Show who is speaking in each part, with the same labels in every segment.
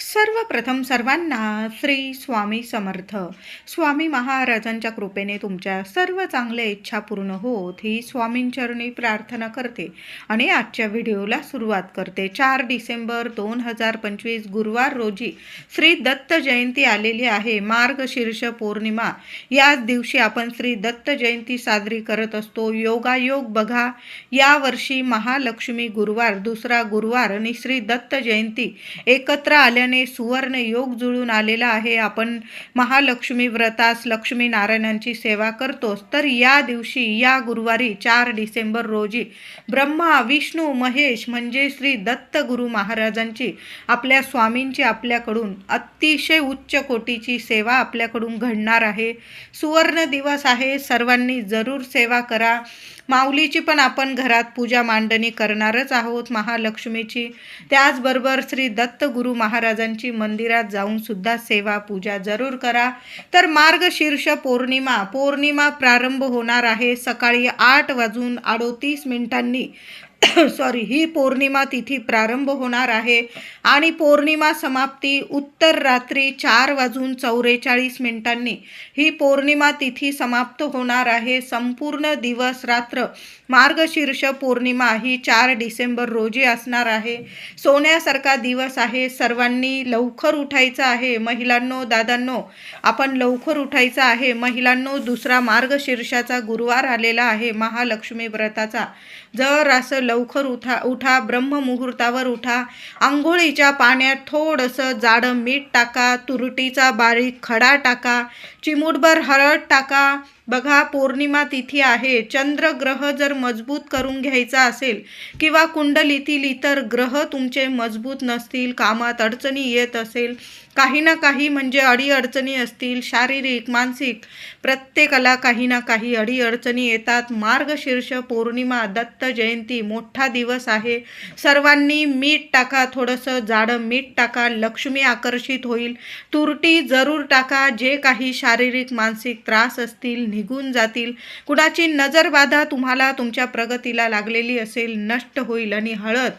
Speaker 1: सर्वप्रथम सर्वांना श्री स्वामी समर्थ. स्वामी महाराजांच्या कृपेने तुमच्या सर्व चांगल्या इच्छा पूर्ण होत ही स्वामींचरणी प्रार्थना करते आणि आजच्या व्हिडिओला सुरुवात करते. 4 डिसेंबर 2025 गुरुवार रोजी श्री दत्त जयंती आलेली आहे. मार्गशीर्ष पौर्णिमा. याच दिवशी आपण श्री दत्त जयंती साजरी करत असतो. योगायोग बघा, यावर्षी महालक्ष्मी गुरुवार, दुसरा गुरुवार आणि श्री दत्त जयंती एकत्र आल्याने सुवर्ण योग जुळून आलेला आहे. आपण महालक्ष्मी व्रतास लक्ष्मी नारायणांची सेवा करतोच, तर या दिवशी या गुरुवारी 4 डिसेंबर रोजी ब्रह्मा विष्णू महेश म्हणजे श्री दत्त गुरु महाराजांची, आपल्या स्वामींची आपल्याकडून अतिशय उच्च कोटीची सेवा आपल्याकडून घडणार आहे. सुवर्ण दिवस आहे. सर्वांनी जरूर सेवा करा. माऊलीची पण आपण घरात पूजा मांडणी करणारच आहोत महालक्ष्मीची. त्याचबरोबर श्री दत्त गुरु महाराजांची मंदिरात जाऊन सुद्धा सेवा पूजा जरूर करा. तर मार्गशीर्ष पौर्णिमा प्रारंभ होणार आहे सकाळी 8:38 ही पौर्णिमा तिथी प्रारंभ होणार आहे आणि पौर्णिमा समाप्ती उत्तर रात्री 4:44 ही पौर्णिमा तिथी समाप्त होणार आहे. संपूर्ण दिवस रात्र मार्गशीर्ष पौर्णिमा ही 4 डिसेंबर रोजी असणार आहे. सोन्यासारखा दिवस आहे. सर्वांनी लवकर उठायचं आहे. महिलांनो, दादांनो, आपण लवकर उठायचं आहे. महिलांनो, दुसरा मार्गशीर्षाचा गुरुवार आलेला आहे महालक्ष्मी व्रताचा. जर असं लवकर उठा, ब्रह्ममुहूर्तावर उठा. आंघोळीच्या पाण्यात थोडंसं जाडं मीठ टाका, तुरटीचा बारीक खडा टाका, चिमूटभर हळद टाका. बघा, पौर्णिमा तिथी आहे. चंद्रग्रह जर मजबूत करून घ्यायचा असेल किंवा कुंडलीतील इतर ग्रह तुमचे मजबूत नसतील, कामात अडचणी येत असेल, काही ना काही म्हणजे अडीअडचणी असतील, शारीरिक मानसिक, प्रत्येकाला काही ना काही अडीअडचणी येतात. मार्गशीर्ष पौर्णिमा दत्त जयंती मोठा दिवस आहे. सर्वांनी मीठ टाका, थोडंसं जाडं मीठ टाका, लक्ष्मी आकर्षित होईल. तुरटी जरूर टाका. जे काही शारीरिक मानसिक त्रास असतील निघून जातील. कुणाची नजरबाधा तुम्हाला तुमच्या प्रगतीला लागलेली असेल नष्ट होईल. आणि हळद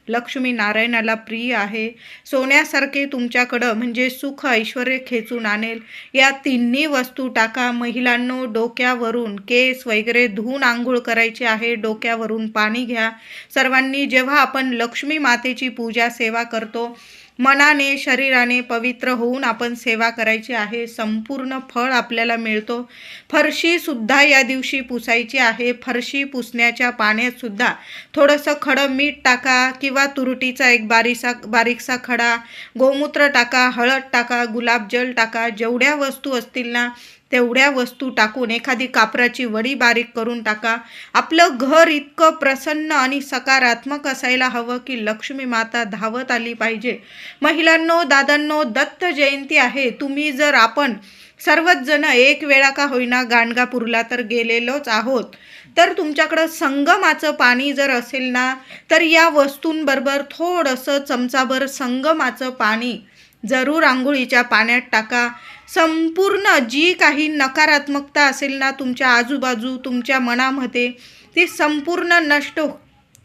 Speaker 1: लक्ष्मी नारायणाला प्रिय आहे. सोन्यासारखे तुमच्याकडं म्हणजे सुख ऐश्वर्य खेचून आणेल. या तिन्ही वस्तू टाका. महिलांनो, डोक्यावरून केस वगैरे धुवून आंघोळ करायची आहे. डोक्यावरून पाणी घ्या. सर्वांनी जेव्हा आपण लक्ष्मी मातेची पूजा सेवा करतो, मनाने शरीराने पवित्र होऊन आपण सेवा करायची आहे. संपूर्ण फळ आपल्याला मिळतो. फरशी सुद्धा या दिवशी पुसायची आहे. फरशी पुसण्याच्या पाण्यात सुद्धा थोडंसं खडं मीठ टाका किंवा तुरटीचा एक बारीकसा खडा, गोमूत्र टाका, हळद टाका, गुलाबजल टाका. जेवढ्या वस्तू असतील ना तेवढ्या वस्तू टाकून एखादी कापराची वडी बारीक करून टाका. आपलं घर इतकं प्रसन्न आणि सकारात्मक असायला हवं की लक्ष्मी माता धावत आली पाहिजे. महिलांनो, दादांनो, दत्त जयंती आहे. तुम्ही जर आपण सर्वच जण एक वेळा का होईना गाणगापूरला तर गेलेलोच आहोत, तर तुमच्याकडं संगमाचं पाणी जर असेल ना, तर या वस्तूंबरोबर थोडंसं चमचाभर संगमाचं पाणी जरूर आंघोळीच्या पाण्यात टाका. संपूर्ण जी काही नकारात्मकता असेल ना तुमच्या आजूबाजू, तुमच्या मनामध्ये, ती संपूर्ण नष्ट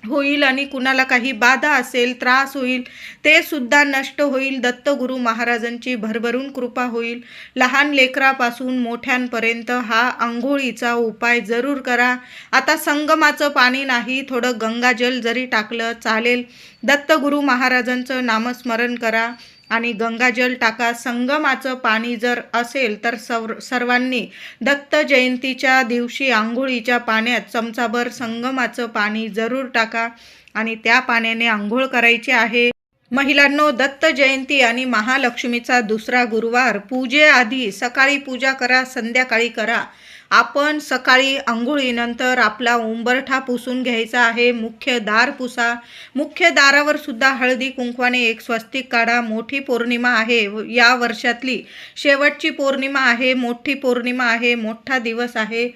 Speaker 1: होईल. आणि कुणाला काही बाधा असेल, त्रास होईल, ते सुद्धा नष्ट होईल. दत्तगुरु महाराजांची भरभरून कृपा होईल. लहान लेकरापासून मोठ्यांपर्यंत हा आंघोळीचा उपाय जरूर करा. आता संगमाचं पाणी नाही, थोडं गंगाजल जरी टाकलं चालेल. दत्तगुरु महाराजांचं नामस्मरण करा आणि गंगाजल टाका. संगमाचं पाणी जर असेल तर सर्वांनी दत्त जयंतीच्या दिवशी आंघोळीच्या पाण्यात चमचाभर संगमाचं पाणी जरूर टाका आणि त्या पाण्याने आंघोळ करायची आहे. महिलांनो, दत्त जयंती आणि महालक्ष्मीचा दुसरा गुरुवार, पूजेआधी सकाळी पूजा करा, संध्याकाळी करा. आपण सकाळी आंघोळीनंतर आपला उंबरठा पुसून घ्यायचा आहे. मुख्य दार पुसा. मुख्य दारावर सुद्धा हळदी कुंकवाने एक स्वस्तिक काढा. मोठी पौर्णिमा आहे. या वर्षातली शेवटची पौर्णिमा आहे. मोठी पौर्णिमा आहे. मोठा दिवस आहे.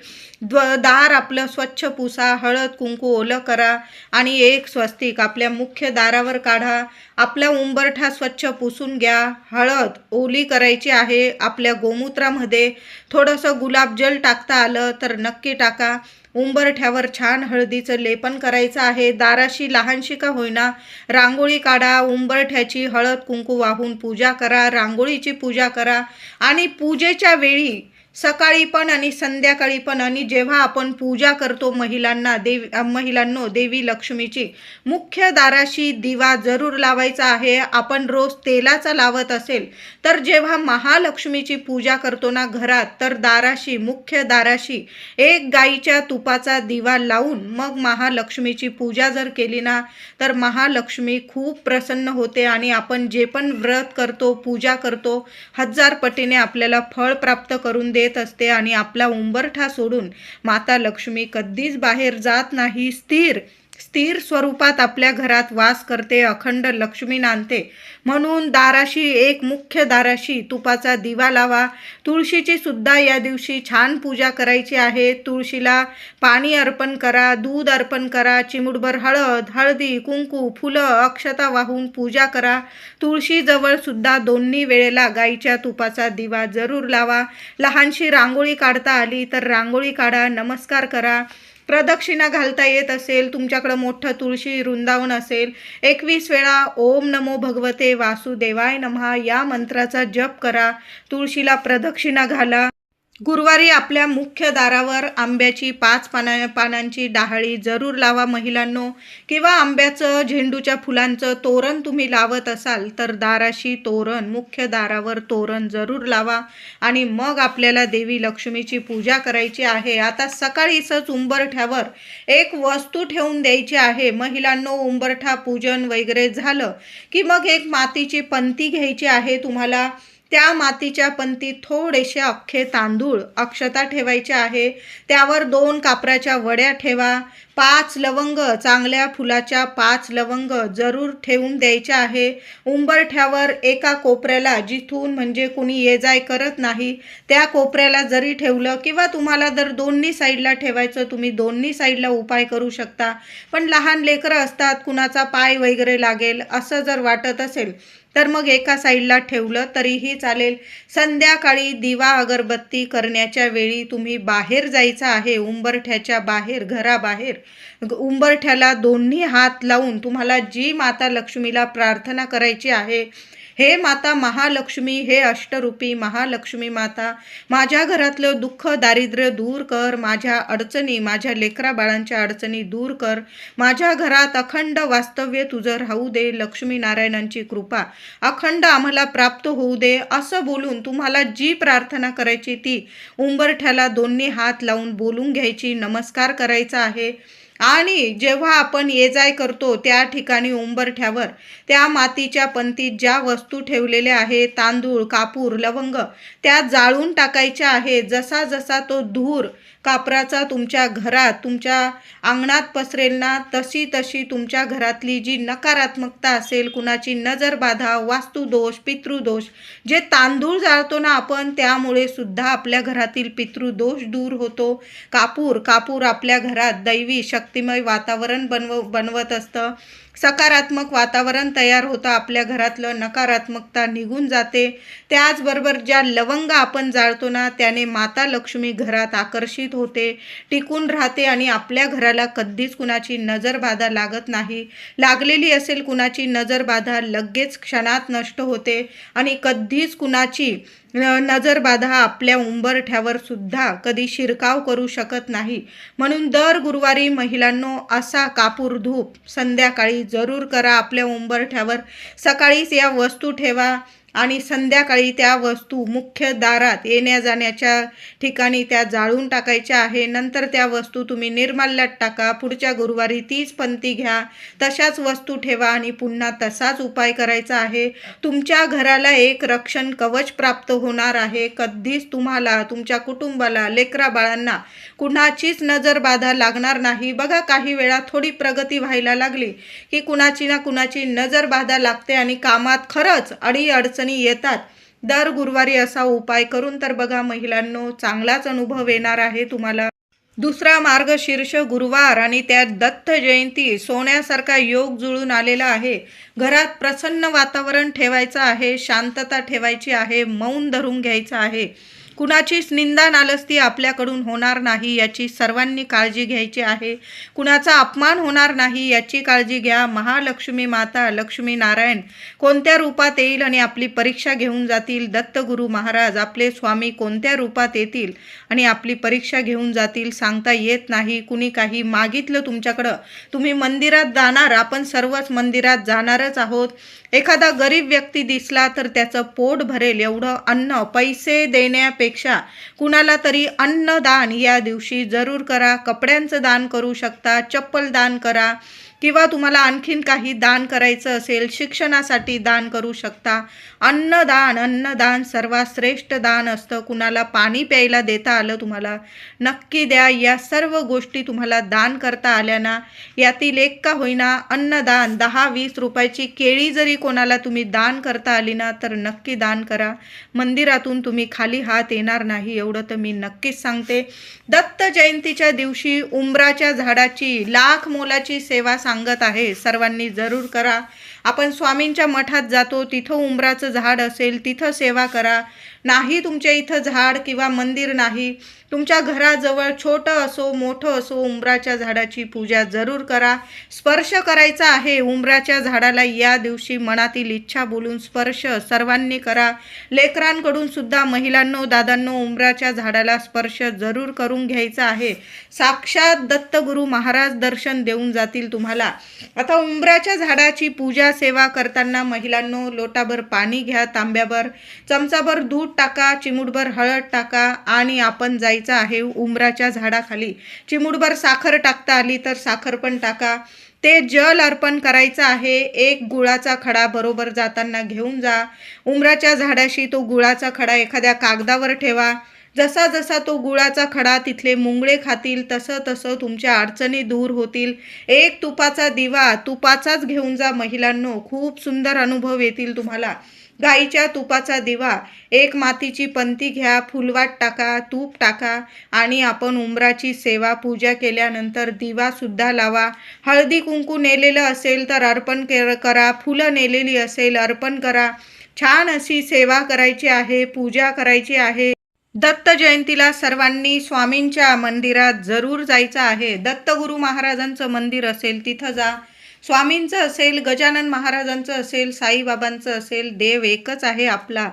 Speaker 1: दार आपलं स्वच्छ पुसा. हळद कुंकू ओलं करा आणि एक स्वस्तिक आपल्या मुख्य दारावर काढा. आपला उंबरठा स्वच्छ पुसून घ्या. हळद ओली करायची आहे. आपल्या गोमूत्रामध्ये थोडंसं गुलाबजल टाका. टाकता आलं तर नक्की टाका. उंबरठ्यावर छान हळदीचं लेपन करायचं आहे. दाराशी लहानशी का होईना रांगोळी काढा. उंबरठ्याची हळद कुंकू वाहून पूजा करा. रांगोळीची पूजा करा. आणि पूजेच्या वेळी सकाळी पण आणि संध्याकाळी पण आणि जेव्हा आपण पूजा करतो महिलांनो देवी लक्ष्मीची मुख्य दाराशी दिवा जरूर लावायचा आहे. आपण रोज तेलाचा लावत असेल तर जेव्हा महालक्ष्मीची पूजा करतो ना घरात, तर दाराशी मुख्य दाराशी एक गाईच्या तुपाचा दिवा लावून मग महालक्ष्मीची पूजा जर केली ना, तर महालक्ष्मी खूप प्रसन्न होते आणि आपण जे पण व्रत करतो पूजा करतो 1000 पटीने आपल्याला फळ प्राप्त करून देत असते. आणि आपला उंबरठा सोडून माता लक्ष्मी कधीच बाहेर जात नाही. स्थिर स्वरूपात आपल्या घरात वास करते, अखंड लक्ष्मी नांदते. म्हणून दाराशी एक मुख्य दाराशी तुपाचा दिवा लावा. तुळशीची सुद्धा या दिवशी छान पूजा करायची आहे. तुळशीला पाणी अर्पण करा, दूध अर्पण करा, चिमुटभर हळदी कुंकू फुलं अक्षता वाहून पूजा करा. तुळशीजवळ सुद्धा दोन्ही वेळेला गाईच्या तुपाचा दिवा जरूर लावा. लहानशी रांगोळी काढता आली तर रांगोळी काढा, नमस्कार करा. प्रदक्षिणा घालता येत असेल, तुमच्याकडं मोठं तुळशी वृंदावन असेल, 21 वेळा ओम नमो भगवते वासुदेवाय नमः या मंत्राचा जप करा. तुळशीला प्रदक्षिणा घाला. गुरुवारी आपल्या मुख्य दारावर आंब्याची 5 पानांची डहाळी जरूर लावा महिलांनो. किंवा आंब्याचं झेंडूच्या फुलांचं तोरण तुम्ही लावत असाल तर दाराशी तोरण, मुख्य दारावर तोरण जरूर लावा. आणि मग आपल्याला देवी लक्ष्मीची पूजा करायची आहे. आता सकाळीच उंबरठ्यावर एक वस्तू ठेवून द्यायची आहे महिलांनो. उंबरठा पूजन वगैरे झालं की मग एक मातीची पंती घ्यायची आहे तुम्हाला. त्या मातीच्या पंतीत थोडेसे अख्खे तांदूळ अक्षता ठेवायच्या आहे. त्यावर 2 कापराच्या वड्या ठेवा. 5 लवंग, चांगल्या फुलाच्या 5 लवंग जरूर ठेवून द्यायच्या आहे. उंबरठ्यावर एका कोपऱ्याला, जिथून म्हणजे कुणी ये जाय करत नाही त्या कोपऱ्याला जरी ठेवलं, किंवा तुम्हाला जर दोन्ही साईडला ठेवायचं तुम्ही दोन्ही साईडला उपाय करू शकता. पण लहान लेकरं असतात, कुणाचा पाय वगैरे लागेल असं जर वाटत असेल तर मग एका साईडला ठेवलं तरीही चालेल. संध्याकाळी दिवा अगरबत्ती करण्याच्या वेळी तुम्ही बाहेर जायचं आहे. उंबरठ्याच्या बाहेर, घराबाहेर उंबरठ्याला दोन्ही हात लावून तुम्हाला जी माता लक्ष्मीला प्रार्थना करायची आहे, हे माता महालक्ष्मी, हे अष्टरूपी महालक्ष्मी माता, माझ्या घरातलं दुःख दारिद्र्य दूर कर. माझ्या अडचणी, माझ्या लेकरा बाळांच्या अडचणी दूर कर. माझ्या घरात अखंड वास्तव्य तुझं राहू दे. लक्ष्मी नारायणांची कृपा अखंड आम्हाला प्राप्त होऊ दे. असं बोलून तुम्हाला जी प्रार्थना करायची ती उंबरठ्याला दोन्ही हात लावून बोलून घ्यायची, नमस्कार करायचा आहे. आणि जेव्हा आपण ये जाय करतो त्या ठिकाणी उंबरठ्यावर त्या मातीच्या पंतीत ज्या वस्तू ठेवलेल्या आहेत, तांदूळ, कापूर, लवंग, त्या जाळून टाकायच्या आहे. जसा जसा तो धूर कापराचा तुमच्या घरात, तुमच्या अंगणात पसरेल ना, तशी तशी तुमच्या घरातली जी नकारात्मकता असेल, कुणाची नजर बाधा, वास्तुदोष, पितृदोष, जे तांदूळ जाळतो ना आपण, त्यामुळे सुद्धा आपल्या घरातील पितृदोष दूर होतो. कापूर आपल्या घरात दैवी शक्तिमय वातावरण बनवत असतं. सकारात्मक वातावरण तयार होतं. आपल्या घरातलं नकारात्मकता निघून जाते. त्याचबरोबर ज्या लवंग आपण जाळतो ना, त्याने माता लक्ष्मी घरात आकर्षित होते, टिकून राहते आणि आपल्या घराला कधीच कुणाची नजरबाधा लागत नाही. लागलेली असेल कुणाची नजरबाधा लगेच क्षणात नष्ट होते आणि कधीच कुणाची नजरबाधा आपल्या उंबरठ्यावर सुद्धा कधी शिरकाव करू शकत नाही. म्हणून दर गुरुवारी महिलांनो असा कापूर धूप संध्याकाळी जरूर करा आपल्या उंबरठ्यावर. सकाळीच या वस्तू ठेवा आणि संध्याकाळी त्या वस्तू मुख्य दारात येण्या जाण्याच्या ठिकाणी त्या जाळून टाकायच्या आहे. नंतर त्या वस्तू तुम्ही निर्माल्यात टाका. पुढच्या गुरुवारी तीच पंथी घ्या, तशाच वस्तू ठेवा आणि पुन्हा तसाच उपाय करायचा आहे. तुमच्या घराला एक रक्षण कवच प्राप्त होणार आहे. कधीच तुम्हाला, तुमच्या कुटुंबाला, लेकरा बाळांना कुणाचीच नजरबाधा लागणार नाही. बघा, काही वेळा थोडी प्रगती व्हायला लागली की कुणाची ना कुणाची नजरबाधा लागते आणि कामात खरंच अडचणी येतात. दर गुरुवारी असा उपाय करून तर बघा महिलांनो, चांगलाच अनुभव येणार आहे तुम्हाला. दुसरा मार्गशीर्ष गुरुवार आणि त्यात दत्त जयंती, सोन्यासारखा योग जुळून आलेला आहे. घरात प्रसन्न वातावरण ठेवायचं आहे, शांतता ठेवायची आहे, मौन धरून घ्यायचं आहे. कुणाचीच निंदा नालस्ती आपल्याकडून होणार नाही याची सर्वांनी काळजी घ्यायची आहे. कुणाचा अपमान होणार नाही याची काळजी घ्या. महालक्ष्मी माता लक्ष्मी नारायण कोणत्या रूपात येईल आणि आपली परीक्षा घेऊन जातील. दत्तगुरू महाराज आपले स्वामी कोणत्या रूपात येतील आणि आपली परीक्षा घेऊन जातील सांगता येत नाही. कुणी काही मागितलं तुमच्याकडं, तुम्ही मंदिरात जाणार, आपण सर्वच मंदिरात जाणारच आहोत. एखादा गरीब व्यक्ती दिसला तर त्याचं पोट भरेल एवढं अन्न पैसे देण्यापेक्षा कुणाला तरी अन्नदान या दिवशी जरूर करा. कपड्यांचं दान करू शकता, चप्पल दान करा, किंवा तुम्हाला आणखीन काही दान करायचं असेल, शिक्षणासाठी दान करू शकता. अन्नदान सर्वात श्रेष्ठ दान असतं. कुणाला पाणी प्यायला देता आलं तुम्हाला, नक्की द्या. या सर्व गोष्टी तुम्हाला दान करता आल्या ना, यातील एक का होईना अन्नदान 10-20 रुपयाची केळी जरी कोणाला तुम्ही दान करता आली ना तर नक्की दान करा. मंदिरातून तुम्ही खाली हात येणार नाही एवढं तर मी नक्कीच सांगते. दत्त जयंतीच्या दिवशी उंबराच्या झाडाची लाख मोलाची सेवा सांगत आहे, सर्वांनी जरूर करा. आपण स्वामींच्या मठात जातो, तिथं उंबराचं झाड असेल तिथं सेवा करा. नाही तुमच्या इथं झाड किंवा मंदिर नाही, तुमच्या घराजवळ छोटं असो मोठं असो उंबराच्या झाडाची पूजा जरूर करा. स्पर्श करायचा आहे उंबराच्या झाडाला या दिवशी. मनातील इच्छा बोलून स्पर्श सर्वांनी करा. लेकरांकडून सुद्धा महिलांनो दादांनो उंबराच्या झाडाला स्पर्श जरूर करून घ्यायचा आहे. साक्षात दत्तगुरू महाराज दर्शन देऊन जातील तुम्हाला. आता उंबराच्या झाडाची पूजा सेवा करताना महिलांनो लोटाभर पाणी घ्या, तांब्याभर चमचाभर दूध टाका, चिमूटभर हळद टाका आणि आपण जायचं आहे उंबराच्या झाडाखाली. चिमूटभर साखर टाकता आली तर साखर पण टाका. ते जल अर्पण करायचं आहे. एक गुळाचा खडा बरोबर जाताना घेऊन जा. उंबराच्या झाडाशी तो गुळाचा खडा एखाद्या कागदावर ठेवा. जसा जसा तो गुळाचा खडा तिथले मुंगळे खातील तसं तसं तुमच्या अडचणी दूर होतील. एक तुपाचा दिवा तुपाचाच घेऊन जा महिलांनो, खूप सुंदर अनुभव येतील तुम्हाला. गाईच्या तुपाचा दिवा, एक मातीची पंती घ्या, फुलवाट टाका, तूप टाका आणि आपण उंबराची सेवा पूजा केल्यानंतर दिवा सुद्धा लावा. हळदी कुंकू नेलेलं असेल तर अर्पण करा, फुलं नेलेली असेल अर्पण करा. छान अशी सेवा करायची आहे, पूजा करायची आहे. दत्त जयंतीला सर्वांनी स्वामींच्या मंदिरात जरूर जायचं आहे. दत्तगुरू महाराजांचं मंदिर असेल तिथं जा. स्वामींचं असेल, गजानन महाराजांचं असेल, साईबाबांचं असेल, देव एकच आहे आपला.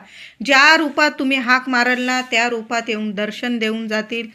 Speaker 1: ज्या रूपात तुम्ही हाक माराल ना त्या रूपात येऊन दर्शन देऊन जातील.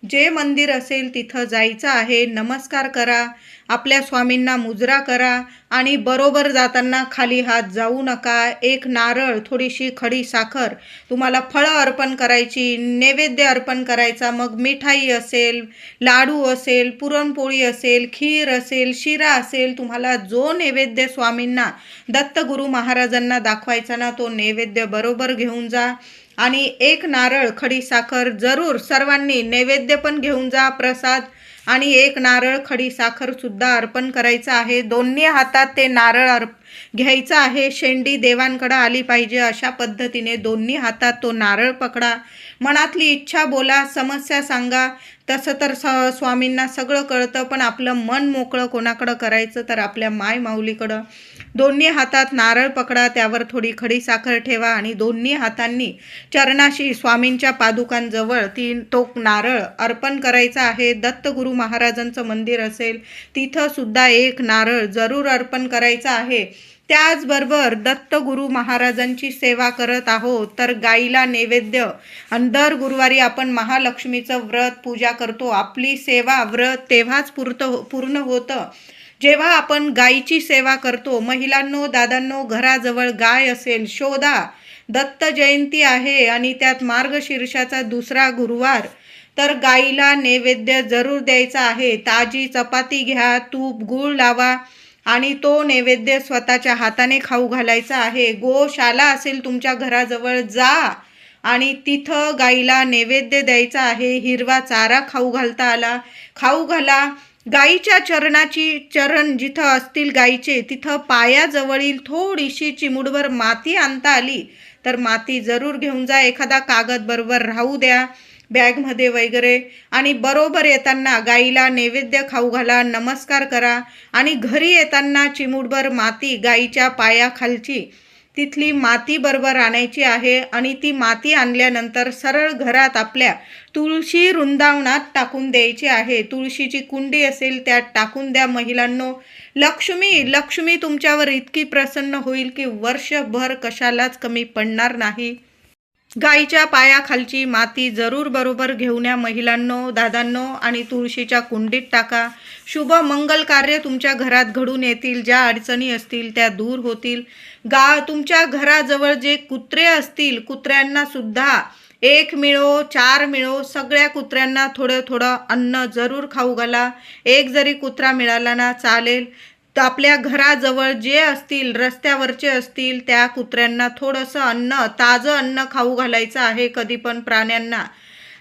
Speaker 1: जे मंदिर असेल तिथं जायचं आहे, नमस्कार करा, आपल्या स्वामींना मुजरा करा आणि बरोबर जाताना खाली हात जाऊ नका. एक नारळ, थोडीशी खडी साखर, तुम्हाला फळं अर्पण करायची, नैवेद्य अर्पण करायचा. मग मिठाई असेल, लाडू असेल, पुरणपोळी असेल, खीर असेल, शिरा असेल, तुम्हाला जो नैवेद्य स्वामींना दत्तगुरू महाराजांना दाखवायचा ना तो नैवेद्य बरोबर घेऊन जा. आणि एक नारळ खडी साखर जरूर सर्वांनी नैवेद्य पण घेऊन जा, प्रसाद, आणि एक नारळ खडी साखर सुद्धा अर्पण करायचं आहे. दोन्ही हातात ते नारळ घ्यायचं आहे. शेंडी देवांकडे आली पाहिजे अशा पद्धतीने दोन्ही हातात तो नारळ पकडा. मनातली इच्छा बोला, समस्या सांगा. तसं तर स्वामींना सगळं कळतं, पण आपलं मन मोकळं कोणाकडं करायचं तर आपल्या माय माऊलीकडं. दोन्ही हातात नारळ पकडा, त्यावर थोडी खडी साखर ठेवा आणि दोन्ही हातांनी चरणाशी स्वामींच्या पादुकांजवळ तो नारळ अर्पण करायचा आहे. दत्तगुरू महाराजांचं मंदिर असेल तिथं सुद्धा एक नारळ जरूर अर्पण करायचा आहे. त्याचबरोबर दत्तगुरू महाराजांची सेवा करत आहोत तर गाईला नैवेद्य, आणि दर गुरुवारी आपण महालक्ष्मीचं व्रत पूजा करतो. आपली सेवा व्रत तेव्हाच पूर्ण होतं जेव्हा आपण गायीची सेवा करतो. महिलांनो दादांनो घराजवळ गाय असेल शोधा. दत्त जयंती आहे आणि त्यात मार्गशीर्षाचा दुसरा गुरुवार, तर गाईला नैवेद्य जरूर द्यायचा आहे. ताजी चपाती घ्या, तूप गूळ लावा आणि तो नैवेद्य स्वतःच्या हाताने खाऊ घालायचा आहे. गोशाला असेल तुमच्या घराजवळ जा आणि तिथं गाईला नैवेद्य द्यायचा आहे. हिरवा चारा खाऊ घाला. गाईच्या चरण जिथं असतील गाईचे तिथं पायाजवळील थोडीशी चिमुटभर माती आणता आली तर माती जरूर घेऊन जा. एखादा कागद बरोबर राहू द्या बॅगमध्ये वगैरे, आणि बरोबर येताना गाईला नैवेद्य खाऊ घाला, नमस्कार करा आणि घरी येताना चिमुटभर माती गाईच्या पायाखालची तिथली माती बरोबर आणायची आहे आणि ती माती आणल्यानंतर सरळ घरात आपल्या तुळशी वृंदावनात टाकून द्यायची आहे. तुळशीची कुंडी असेल त्यात टाकून द्या महिलांनो. लक्ष्मी तुमच्यावर इतकी प्रसन्न होईल की वर्षभर कशालाच कमी पडणार नाही. गाईच्या पायाखालची माती जरूर बरोबर घेऊन या महिलांनो, दादांनो, आणि तुळशीच्या कुंडीत टाका. शुभ मंगल कार्य तुमच्या घरात घडून येतील. ज्या अडचणी असतील त्या दूर होतील. तुमच्या घराजवळ जे कुत्रे असतील, कुत्र्यांना सुद्धा 1 मिळो 4 मिळो सगळ्या कुत्र्यांना थोडं थोडं अन्न जरूर खाऊ घाला. एक जरी कुत्रा मिळाला ना चालेल. तर आपल्या घराजवळ जे असतील, रस्त्यावरचे असतील, त्या कुत्र्यांना थोडंसं अन्न, ताजं अन्न खाऊ घालायचं आहे. कधी पण प्राण्यांना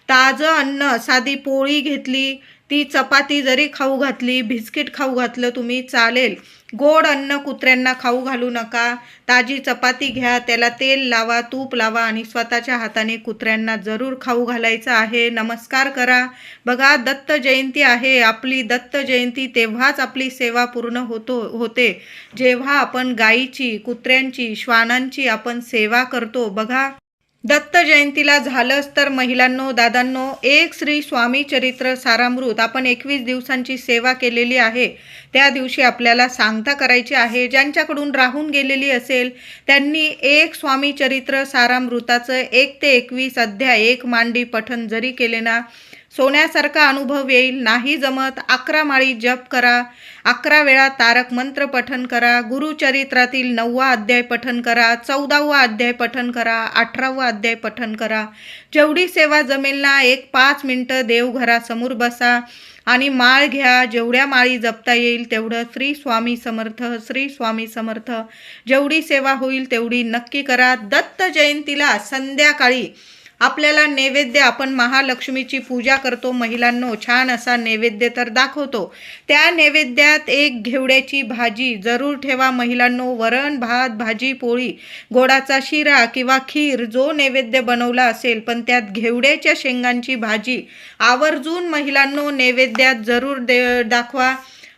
Speaker 1: ताजं अन्न, साधी पोळी घेतली, ती चपाती जरी खाऊ घातली, बिस्किट खाऊ घातलं तुम्ही चालेल. गोड अन्न कुत्र्यांना खाऊ घालू नका. ताजी चपाती घ्या, त्याला तेल लावा, तूप लावा आणि स्वतःच्या हाताने कुत्र्यांना जरूर खाऊ घालायचं आहे. नमस्कार करा. बघा, दत्त जयंती आहे आपली. दत्त जयंती तेव्हाच आपली सेवा पूर्ण होते जेव्हा आपण गायीची, कुत्र्यांची, श्वानांची आपण सेवा करतो. बघा, दत्त जयंतीला झालंच तर महिलांनो, दादांनो, एक श्री स्वामी चरित्र सारामृत आपण 21 दिवसांची सेवा केलेली आहे. त्या दिवशी आपल्याला सांगता करायची आहे. ज्यांच्याकडून राहून गेलेली असेल त्यांनी एक स्वामी चरित्र सारामृताचं 1 ते 21 अध्याय 1 मांडी पठण जरी केले ना, सोन्यासारखा अनुभव येईल. नाही जमत 11 माळी जप करा, 11 वेळा तारक मंत्र पठन करा, गुरुचरित्रातील 9वा अध्याय पठन करा, 14वा अध्याय पठन करा, 18वा अध्याय पठन करा. जेवढी सेवा जमेल ना, 5 मिनटं देवघरासमोर बसा आणि माळ घ्या. जेवढ्या माळी जपता येईल तेवढं श्री स्वामी समर्थ, श्री स्वामी समर्थ. जेवढी सेवा होईल तेवढी नक्की करा. दत्त जयंतीला संध्याकाळी आपल्याला नैवेद्य, आपण महालक्ष्मीची पूजा करतो महिलांनो, छान असा नैवेद्य तर दाखवतो. त्या नैवेद्यात एक घेवड्याची भाजी जरूर ठेवा महिलांनो. वरण भात, भाजी पोळी, गोडाचा शिरा किंवा खीर जो नैवेद्य बनवला असेल, पण त्यात घेवड्याच्या शेंगांची भाजी आवर्जून महिलांनो नैवेद्यात जरूर दाखवा.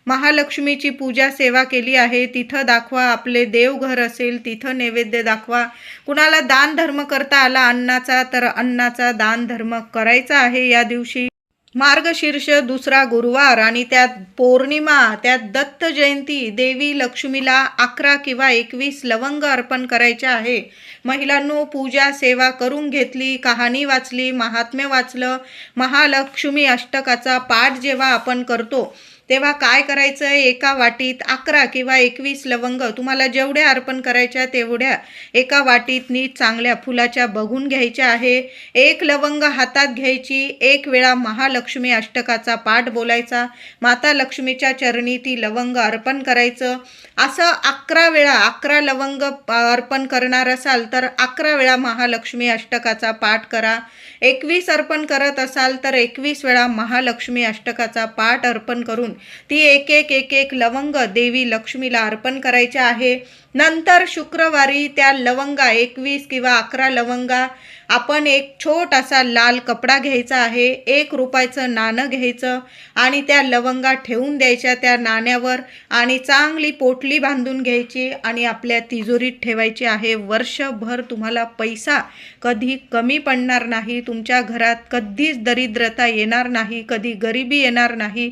Speaker 1: महालक्ष्मीची पूजा सेवा केली आहे तिथं दाखवा. आपले देवघर असेल तिथं नैवेद्य दाखवा. कुणाला दान धर्म करता आला अन्नाचा तर अन्नाचा दान धर्म करायचा आहे. या दिवशी मार्गशीर्ष 2रा गुरुवार आणि त्यात पौर्णिमा, त्यात दत्त जयंती, देवी लक्ष्मीला 11 किंवा 21 लवंग अर्पण करायचे आहे. महिलांनो, पूजा सेवा करून घेतली, कहाणी वाचली, महात्म्य वाचलं, महालक्ष्मी अष्टकाचा पाठ जेव्हा आपण करतो तेव्हा काय करायचं आहे, एका वाटीत 11 किंवा 21 लवंग तुम्हाला जेवढ्या अर्पण करायच्या तेवढ्या एका वाटीत नीट चांगल्या फुलाच्या बघून घ्यायच्या आहे. 1 लवंग हातात घ्यायची, 1 वेळा महालक्ष्मी अष्टकाचा पाठ बोलायचा, माता लक्ष्मीच्या चरणी ती लवंग अर्पण करायचं. असं 11 वेळा, 11 लवंग अर्पण करणार असाल तर 11 वेळा महालक्ष्मी अष्टकाचा पाठ करा. 21 अर्पण करत असाल तर 21 वेळा महालक्ष्मी अष्टकाचा पाठ अर्पण करून ती एक एक लवंग देवी लक्ष्मीला अर्पण करायचे आहे. नंतर शुक्रवारी त्या लवंगा 21 किंवा 11 लवंगा आपण एक छोटासा लाल कपडा घ्यायचा आहे, 1 रुपयाचं नाणं घ्यायचं आणि त्या लवंगा ठेवून द्यायच्या त्या नाण्यावर आणि चांगली पोटली बांधून घ्यायची आणि आपल्या तिजोरीत ठेवायची आहे. वर्षभर तुम्हाला पैसा कधी कमी पडणार नाही. तुमच्या घरात कधीच दरिद्रता येणार नाही, कधी गरिबी येणार नाही.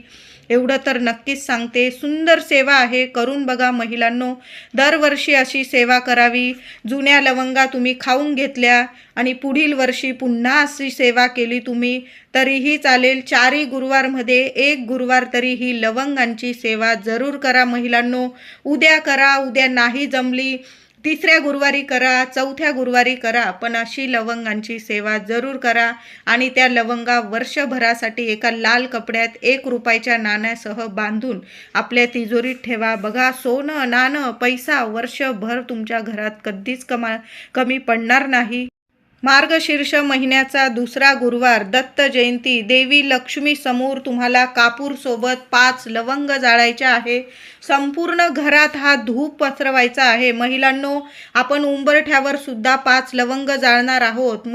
Speaker 1: एवढं तर नक्कीच सांगते. सुंदर सेवा आहे, करून बघा महिलांनो. दरवर्षी अशी सेवा करावी. जुन्या लवंगा तुम्ही खाऊन घेतल्या आणि पुढील वर्षी पुन्हा अशी सेवा केली तुम्ही तरीही चालेल. 4 गुरुवारमध्ये 1 गुरुवार तरी ही लवंगांची सेवा जरूर करा महिलांनो. उद्या करा, उद्या नाही जमली 3ऱ्या गुरुवारी करा, 4थ्या गुरुवारी करा, पण अशी लवंगांची सेवा जरूर करा आणि त्या लवंगा वर्षभरासाठी एका लाल कपड्यात 1 रुपयाच्या नाण्यासह बांधून आपल्या तिजोरीत ठेवा. बघा, सोनं, नाणं, पैसा वर्षभर तुमच्या घरात कधीच कमी पडणार नाही. मार्गशीर्ष महिन्याचा 2रा गुरुवार, दत्त जयंती, देवी लक्ष्मी समोर तुम्हाला कापूर सोबत 5 लवंग जाळायचे आहे. संपूर्ण घरात हा धूप पसरवायचा आहे. महिलांनो, आपण उंबरठ्यावर सुद्धा 5 लवंग जाळणार आहोत.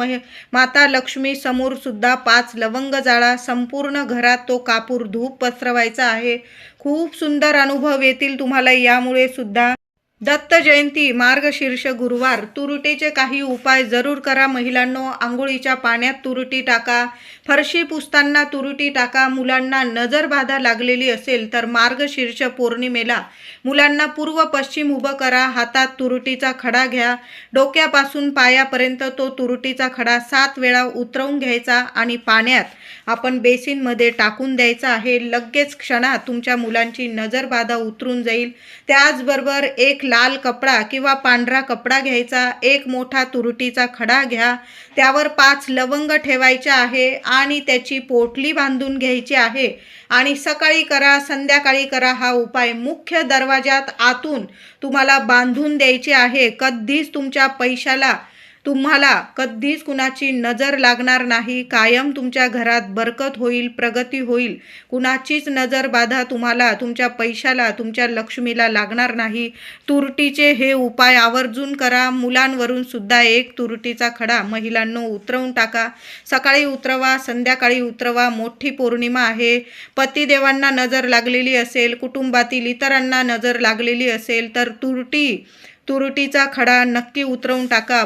Speaker 1: माता लक्ष्मी समोर सुद्धा 5 लवंग जाळा. संपूर्ण घरात तो कापूर धूप पसरवायचा आहे. खूप सुंदर अनुभव येतील तुम्हाला यामुळे सुद्धा. दत्त जयंती मार्गशीर्ष गुरुवार तुरुटीचे काही उपाय जरूर करा महिलांनो. आंघोळीच्या पाण्यात तुरुटी टाका, फरशी पुसताना तुरुटी टाका. मुलांना नजर बाधा लागलेली असेल तर मार्गशीर्ष पौर्णिमेला मुलांना पूर्व पश्चिम उभं करा. हातात तुरुटीचा खडा घ्या, डोक्यापासून पायापर्यंत तो तुरुटीचा खडा 7 वेळा उतरवून घ्यायचा आणि पाण्यात आपण बेसिनमध्ये टाकून द्यायचा आहे. लगेच क्षणात तुमच्या मुलांची नजर बाधा उतरून जाईल. त्याचबरोबर एक लाल कपडा किंवा पांढरा कपडा घ्यायचा, एक मोठा तुरुटीचा खडा घ्या, त्यावर 5 लवंग ठेवायचे आहे आणि त्याची पोटली बांधून घ्यायची आहे आणि सकाळी करा संध्याकाळी करा. हा उपाय मुख्य दरवाजात आतून तुम्हाला बांधून द्यायचे आहे. कधीच तुमच्या पैशाला तुम्हाला कधीच कुणाची नजर लागणार नाही. कायम तुमच्या घरात बरकत होईल, प्रगती होईल. कुणाचीच नजर बाधा तुम्हाला, तुमच्या पैशाला, तुमच्या लक्ष्मीला लागणार नाही. तुरटीचे हे उपाय आवर्जून करा. मुलांवरून सुद्धा एक तुरटीचा खडा महिलांनो उतरवून टाका. सकाळी उतरवा, संध्याकाळी उतरवा. मोठी पौर्णिमा आहे. पतिदेवांना नजर लागलेली असेल, कुटुंबातील इतरांना नजर लागलेली असेल तर तुरटीचा खडा नक्की उतरवून टाका.